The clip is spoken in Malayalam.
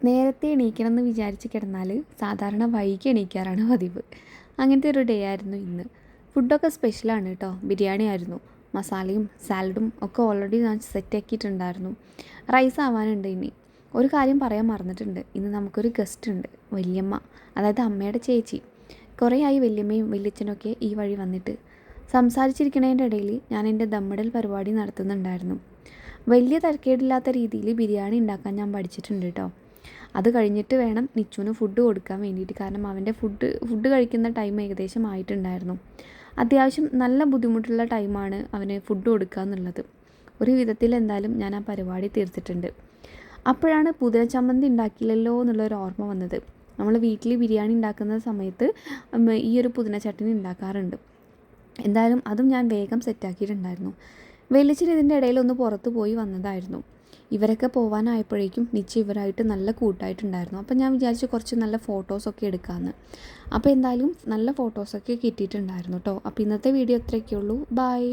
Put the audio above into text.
നേരത്തെ എണീക്കണം എന്ന് വിചാരിച്ച് കിടന്നാൽ സാധാരണ വൈകി എണീക്കാറാണ് പതിവ്. അങ്ങനത്തെ ഒരു ഡേ ആയിരുന്നു ഇന്ന്. ഫുഡൊക്കെ സ്പെഷ്യലാണ് കേട്ടോ. ബിരിയാണി ആയിരുന്നു. മസാലയും സാലഡും ഒക്കെ ഓൾറെഡി ഞാൻ സെറ്റാക്കിയിട്ടുണ്ടായിരുന്നു. റൈസ് ആവാനുണ്ട് ഇനി. ഒരു കാര്യം പറയാൻ മറന്നിട്ടുണ്ട്. ഇന്ന് നമുക്കൊരു ഗസ്റ്റ് ഉണ്ട്, വല്യമ്മ, അതായത് അമ്മയുടെ ചേച്ചി. കുറേ ആയി വല്യമ്മയും വല്യച്ഛനൊക്കെ ഈ വഴി വന്നിട്ട്. സംസാരിച്ചിരിക്കുന്നതിൻ്റെ ഇടയിൽ ഞാൻ എൻ്റെ ദമ്മിടൽ പരിപാടി നടത്തുന്നുണ്ടായിരുന്നു. വലിയ തരക്കേടില്ലാത്ത രീതിയിൽ ബിരിയാണി ഉണ്ടാക്കാൻ ഞാൻ പഠിച്ചിട്ടുണ്ട് കേട്ടോ. അത് കഴിഞ്ഞിട്ട് വേണം നിച്ചുവിന് ഫുഡ് കൊടുക്കാൻ വേണ്ടിയിട്ട്. കാരണം അവൻ്റെ ഫുഡ് കഴിക്കുന്ന ടൈം ഏകദേശം ആയിട്ടുണ്ടായിരുന്നു. അത്യാവശ്യം നല്ല ബുദ്ധിമുട്ടുള്ള ടൈമാണ് അവന് ഫുഡ് കൊടുക്കുക എന്നുള്ളത്. ഒരു വിധത്തിൽ എന്തായാലും ഞാൻ ആ പരിപാടി തീർത്തിട്ടുണ്ട്. അപ്പോഴാണ് പുതിന ചമ്മന്തി ഉണ്ടാക്കിയില്ലല്ലോ എന്നുള്ളൊരു ഓർമ്മ വന്നത്. നമ്മൾ വീട്ടിൽ ബിരിയാണി ഉണ്ടാക്കുന്ന സമയത്ത് ഈ ഒരു പുതിന ചട്നി ഉണ്ടാക്കാറുണ്ട്. എന്തായാലും അതും ഞാൻ വേഗം സെറ്റാക്കിയിട്ടുണ്ടായിരുന്നു. വെളിച്ചൻ ഇതിൻ്റെ ഇടയിൽ ഒന്ന് പുറത്ത് പോയി വന്നതായിരുന്നു. ഇവരൊക്കെ പോകാനായപ്പോഴേക്കും നിശ്ചയം ഇവരായിട്ട് നല്ല കൂട്ടായിട്ടുണ്ടായിരുന്നു. അപ്പോൾ ഞാൻ വിചാരിച്ചു കുറച്ച് നല്ല ഫോട്ടോസൊക്കെ എടുക്കാമെന്ന്. അപ്പോൾ എന്തായാലും നല്ല ഫോട്ടോസൊക്കെ കിട്ടിയിട്ടുണ്ടായിരുന്നു കേട്ടോ. അപ്പോൾ ഇന്നത്തെ വീഡിയോ ഇത്രയൊക്കെയുള്ളൂ. ബൈ.